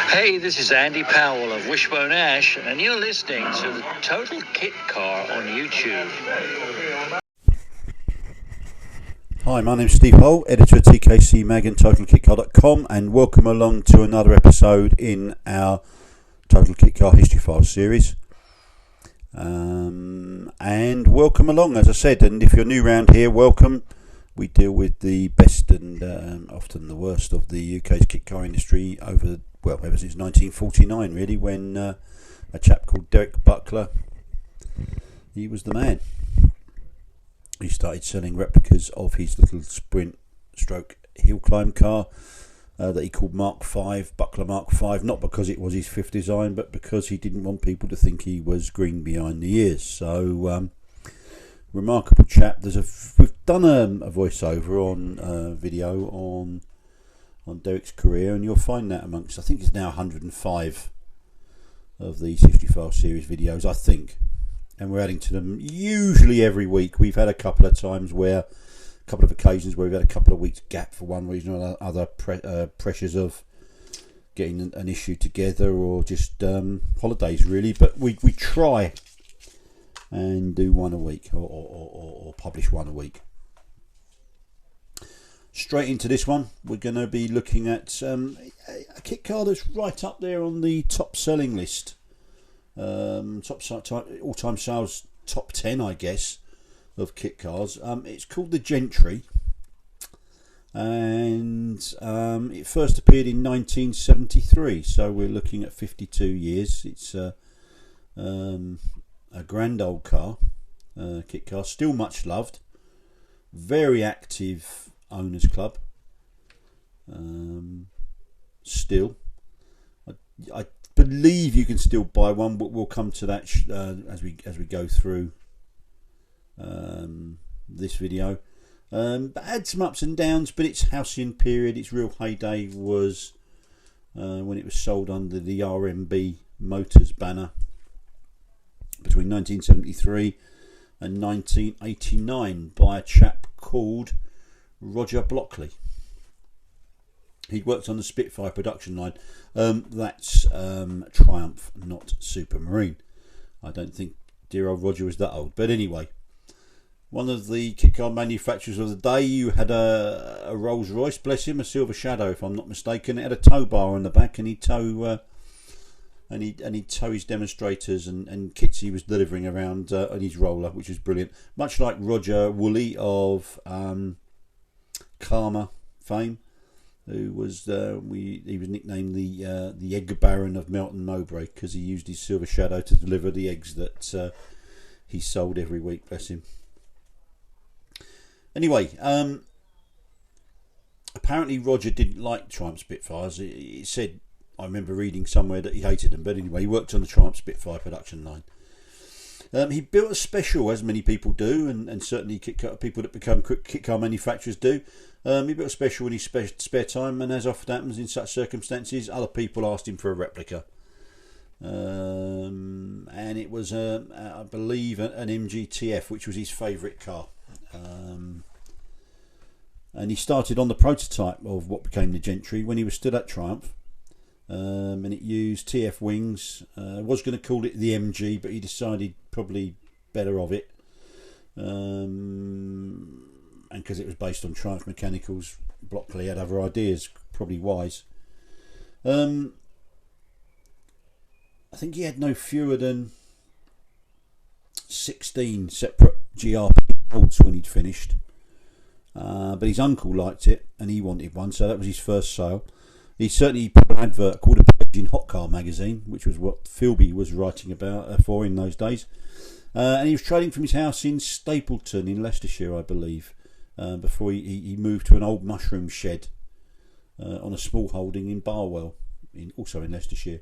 Hey, this is Andy Powell of Wishbone Ash, and you're listening to the Total Kit Car on YouTube. Hi, my name's Steve Hull, editor of TKC Mag and totalkitcar.com, and welcome along to another episode in our Total Kit Car History Files series. And welcome along, as I said, and if you're new around here, welcome. We deal with the best and often the worst of the UK's kit car industry ever since 1949, really, when a chap called Derek Buckler, he was the man. He started selling replicas of his little sprint stroke hill climb car that he called Mark V, Buckler Mark V, not because it was his fifth design, but because he didn't want people to think he was green behind the ears. So, remarkable chap. We've done a voiceover on video on Derek's career, and you'll find that amongst, I think it's now 105 of the History File series videos, I think, and we're adding to them usually every week. We've had a couple of occasions where we've had a couple of weeks gap for one reason or other, pressures of getting an issue together or just holidays really, but we try and do one a week or publish one a week. Straight into this one, we're going to be looking at a kit car that's right up there on the top selling list, all-time sales top 10, I guess, of kit cars. It's called the Gentry, and it first appeared in 1973, so we're looking at 52 years. It's a grand old car, kit car, still much loved, very active owners club. Still, I believe you can still buy one, but we'll come to that as we go through this video. But had some ups and downs, but its halcyon period, its real heyday was when it was sold under the RMB Motors banner between 1973 and 1989 by a chap called Roger Blockley. He worked on the Spitfire production line. That's Triumph, not Supermarine. I don't think dear old Roger was that old. But anyway, one of the kit car manufacturers of the day. You had a Rolls Royce, bless him, a Silver Shadow, if I'm not mistaken. It had a tow bar on the back, and he'd tow his demonstrators and kits he was delivering around on his roller, which was brilliant. Much like Roger Woolley of Karma fame, who was he was nicknamed the Egg Baron of Melton Mowbray because he used his Silver Shadow to deliver the eggs that he sold every week, bless him. Anyway, apparently Roger didn't like Triumph Spitfires. He said, I remember reading somewhere that he hated them, but anyway, he worked on the Triumph Spitfire production line. He built a special, as many people do, and certainly people that become kit car manufacturers do. He built a special in his spare time, and as often happens in such circumstances, other people asked him for a replica. And it was, I believe, an MG TF, which was his favourite car. And he started on the prototype of what became the Gentry when he was still at Triumph. And it used TF wings. Was going to call it the MG, but he decided probably better of it. And because it was based on Triumph Mechanicals, Blockley had other ideas, probably wise. I think he had no fewer than 16 separate GRP molds when he'd finished. But his uncle liked it and he wanted one, so that was his first sale. He certainly put an advert called a page in Hot Car magazine, which was what Philby was writing about for in those days. And he was trading from his house in Stapleton in Leicestershire, I believe, before he moved to an old mushroom shed on a small holding in Barwell, also in Leicestershire.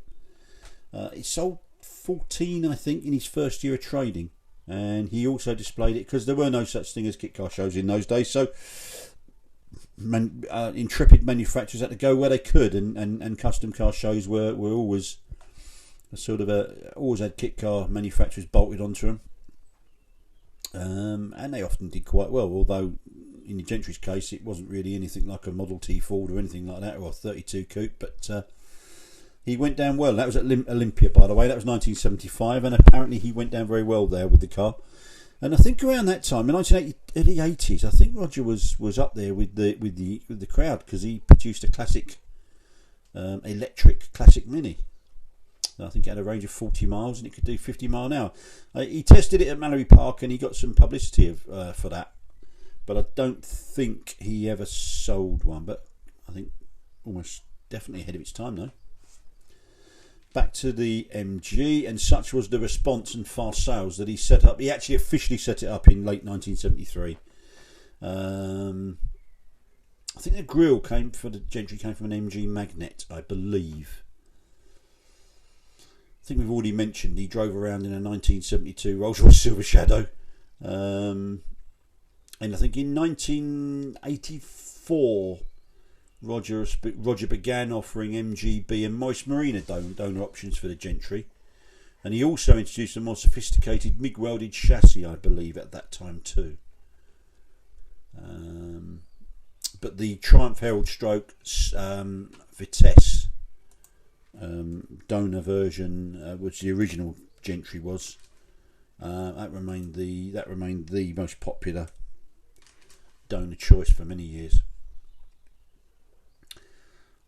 He sold 14, I think, in his first year of trading. And he also displayed it because there were no such thing as kit car shows in those days. So intrepid manufacturers had to go where they could, and custom car shows were always a sort of always had kit car manufacturers bolted onto them, and they often did quite well. Although in the Gentry's case, it wasn't really anything like a Model T Ford or anything like that, or a 32 coupe, but he went down well. That was at Olympia, by the way. That was 1975, and apparently he went down very well there with the car. And I think around that time, in 1980s, I think Roger was up there with the crowd, because he produced a classic electric classic Mini. I think it had a range of 40 miles and it could do 50 mile an hour. He tested it at Mallory Park and he got some publicity for that, but I don't think he ever sold one. But I think almost definitely ahead of its time though. Back to the MG, and such was the response and fast sales that he set up. He actually officially set it up in late 1973. I think the grille for the Gentry came from an MG Magnet, I believe. I think we've already mentioned he drove around in a 1972 Rolls-Royce Silver Shadow. And I think in 1984, Roger began offering MGB and Moist Marina donor options for the Gentry. And he also introduced a more sophisticated MIG-welded chassis, I believe, at that time too. But the Triumph Herald Stroke Vitesse donor version, which the original Gentry was, that remained the most popular donor choice for many years.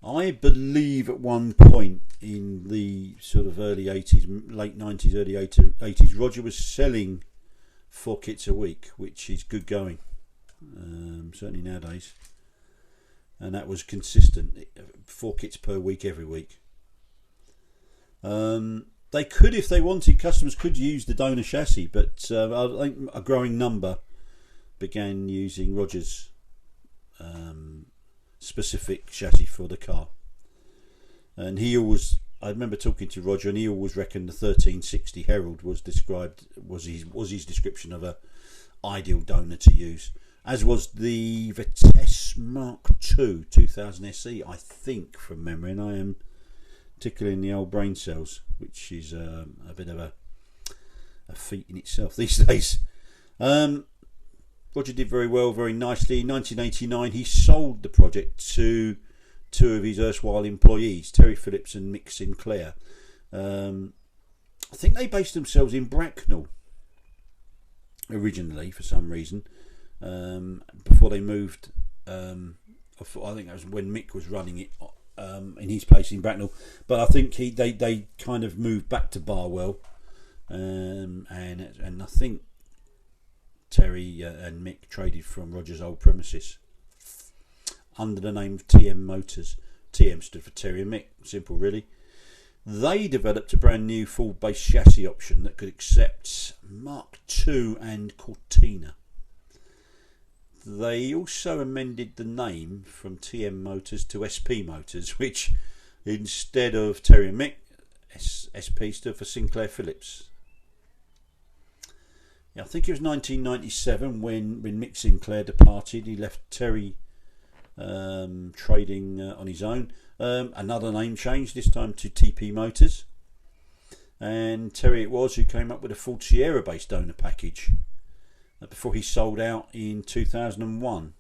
I believe at one point in the sort of early 80s, late 90s, early 80s, Roger was selling 4 kits a week, which is good going, certainly nowadays. And that was consistent, 4 kits per week, every week. They could, if they wanted, customers could use the donor chassis, but I think a growing number began using Roger's specific chassis for the car. And he always, I remember talking to Roger, and he always reckoned the 1360 Herald was his description of a ideal donor to use, as was the Vitesse Mark II 2000 SE, I think, from memory, and I am tickling the old brain cells, which is a bit of a feat in itself these days. Roger did very well, very nicely. In 1989, he sold the project to 2 of his erstwhile employees, Terry Phillips and Mick Sinclair. I think they based themselves in Bracknell originally for some reason, before they moved. I think that was when Mick was running it in his place in Bracknell. But I think they kind of moved back to Barwell, and I think Terry and Mick traded from Roger's old premises under the name of TM Motors. TM stood for Terry and Mick, simple really. They developed a brand new full base chassis option that could accept Mark II and Cortina. They also amended the name from TM Motors to SP Motors, which instead of Terry and Mick, SP stood for Sinclair Phillips. I think it was 1997 when Mick Sinclair departed. He left Terry trading on his own. Another name change, this time to TP Motors. And Terry it was who came up with a full Sierra based donor package before he sold out in 2001.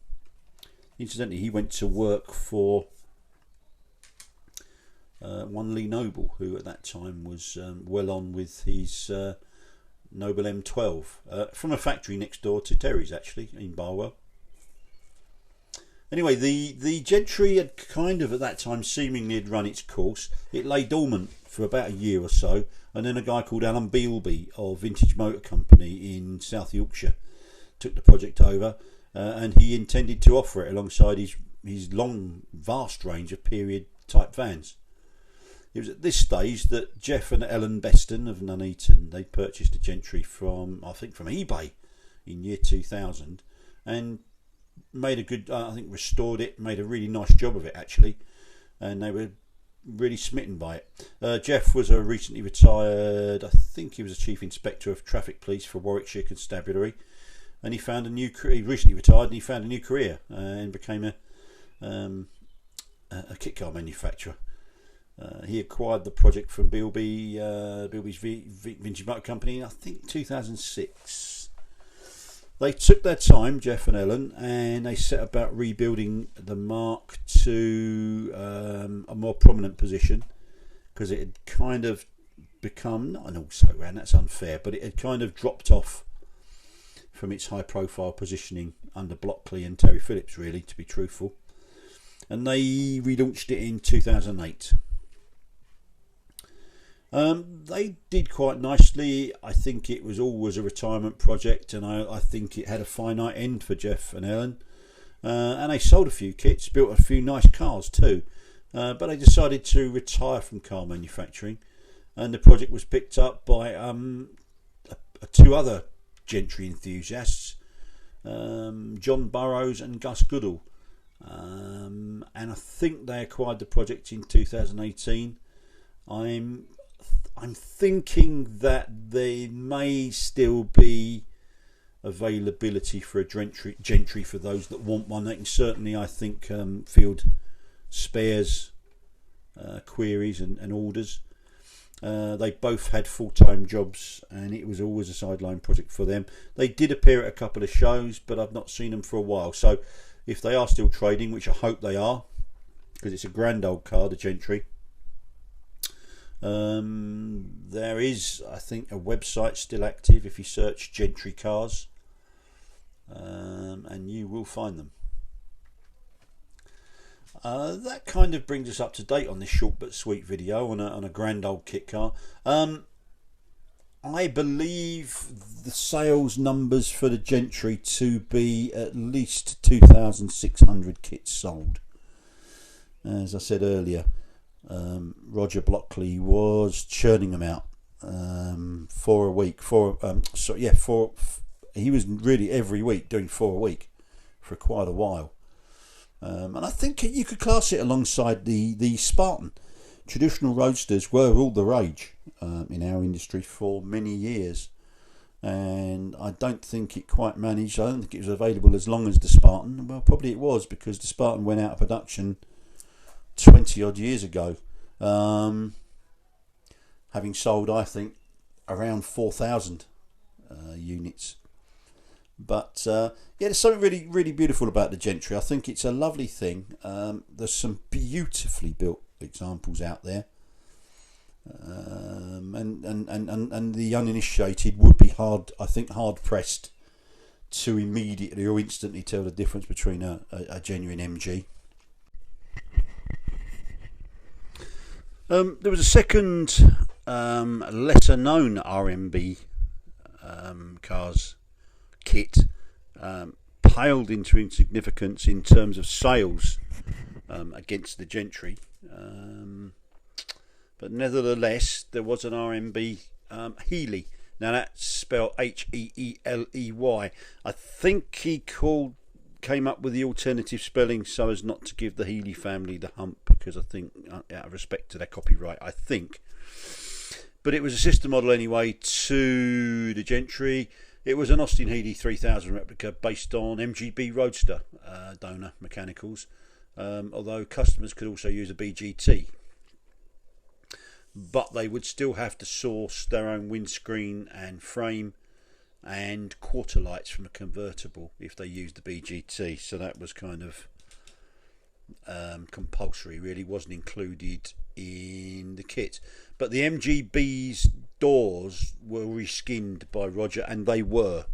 Incidentally, he went to work for one Lee Noble, who at that time was well on with his Noble M12 from a factory next door to Terry's, actually, in Barwell. Anyway, the Gentry had kind of at that time seemingly had run its course. It lay dormant for about a year or so, and then a guy called Alan Bealby of Vintage Motor Company in South Yorkshire took the project over, and he intended to offer it alongside his long, vast range of period type vans. It was at this stage that Jeff and Ellen Beston of Nuneaton, they purchased a Gentry from eBay in year 2000, and made a good, restored it, made a really nice job of it actually, and they were really smitten by it. Jeff was a recently retired, I think he was a chief inspector of traffic police for Warwickshire Constabulary, and he recently retired and he found a new career and became a kitcar manufacturer. He acquired the project from Bealby's Vintage Motor Company in I think 2006. They took their time, Jeff and Ellen, and they set about rebuilding the Mark to a more prominent position, because it had kind of become, not an also-ran, that's unfair, but it had kind of dropped off from its high-profile positioning under Blockley and Terry Phillips, really, to be truthful. And they relaunched it in 2008. They did quite nicely. I think it was always a retirement project, and I think it had a finite end for Jeff and Ellen. And they sold a few kits, built a few nice cars too, but they decided to retire from car manufacturing, and the project was picked up by two other Gentry enthusiasts, John Burrows and Gus Goodall, and I think they acquired the project in 2018. I'm thinking that there may still be availability for a Gentry for those that want one. They can certainly, I think, field spares, queries and orders. They both had full-time jobs, and it was always a sideline project for them. They did appear at a couple of shows, but I've not seen them for a while. So if they are still trading, which I hope they are, because it's a grand old car, the Gentry, there is, I think, a website still active if you search Gentry cars, and you will find them. That kind of brings us up to date on this short but sweet video on a grand old kit car. I believe the sales numbers for the Gentry to be at least 2,600 kits sold. As I said earlier, Roger Blockley was churning them out for a week. He was really every week doing 4 a week for quite a while. And I think you could class it alongside the Spartan. Traditional roadsters were all the rage in our industry for many years, and I don't think it quite managed. I don't think it was available as long as the Spartan. Well, probably it was, because the Spartan went out of production 20 odd years ago, having sold, I think, around 4,000 units. But yeah, there's something really, really beautiful about the Gentry. I think it's a lovely thing. There's some beautifully built examples out there, and the uninitiated would be hard pressed to immediately or instantly tell the difference between a genuine MG. There was a second lesser known RMB cars kit, paled into insignificance in terms of sales against the Gentry, but nevertheless there was an RMB Healy. Now that's spelled Heeley. I think he came up with the alternative spelling so as not to give the Healy family the hump, because I think, out of respect to their copyright, I think. But it was a sister model anyway to the Gentry. It was an Austin Healey 3000 replica based on MGB Roadster donor mechanicals, although customers could also use a BGT. But they would still have to source their own windscreen and frame and quarter lights from a convertible if they used the BGT. So that was kind of compulsory, really, wasn't included in the kit. But the MGB's doors were reskinned by Roger, and they were,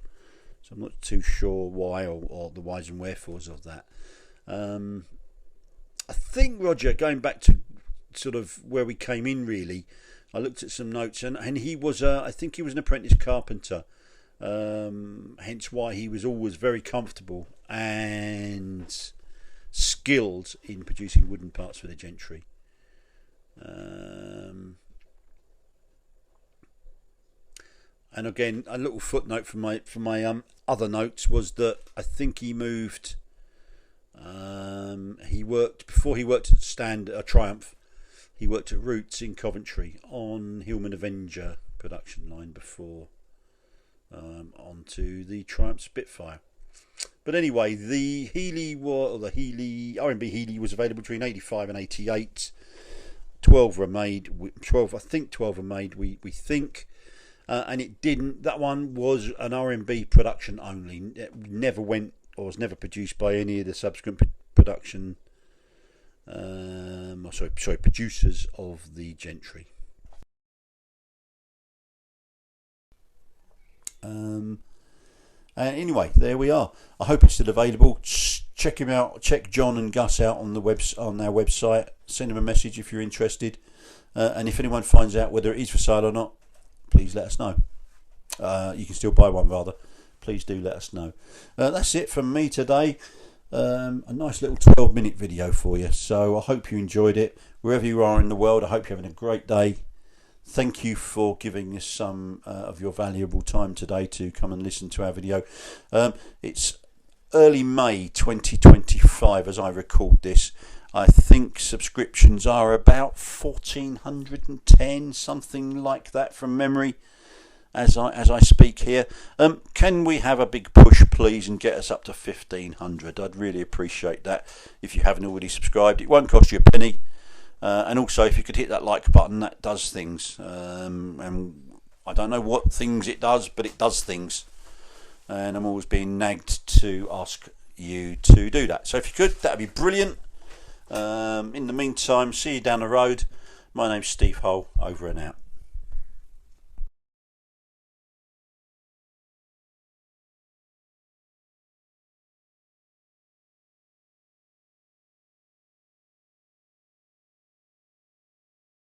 so I'm not too sure why or the whys and wherefores of that. I think Roger, going back to sort of where we came in, really, I looked at some notes, and he was I think he was an apprentice carpenter, hence why he was always very comfortable and skilled in producing wooden parts for the Gentry. And again, a little footnote from my other notes was that I think he moved. Before he worked at Triumph. He worked at Roots in Coventry on Hillman Avenger production line before onto the Triumph Spitfire. But anyway, the RMB Healy was available between 85 and 88. 12 were made. 12 were made. We think. And it didn't. That one was an RMB production only. It never went, or was never produced by any of the subsequent production producers of the Gentry. Anyway, there we are. I hope it's still available. Check him out. Check John and Gus out on our website. Send them a message if you're interested. And if anyone finds out whether it is for sale or not, please let us know. You can still buy one, rather. Please do let us know. That's it from me today. A nice little 12-minute video for you. So I hope you enjoyed it. Wherever you are in the world, I hope you're having a great day. Thank you for giving us some of your valuable time today to come and listen to our video. It's early May 2025 as I record this. I think subscriptions are about 1,410, something like that from memory, as I speak here. Can we have a big push, please, and get us up to 1,500? I'd really appreciate that. If you haven't already subscribed, it won't cost you a penny. And also, if you could hit that like button, that does things. And I don't know what things it does, but it does things. And I'm always being nagged to ask you to do that. So if you could, that'd be brilliant. In the meantime, see you down the road. My name's Steve Hull, over and out.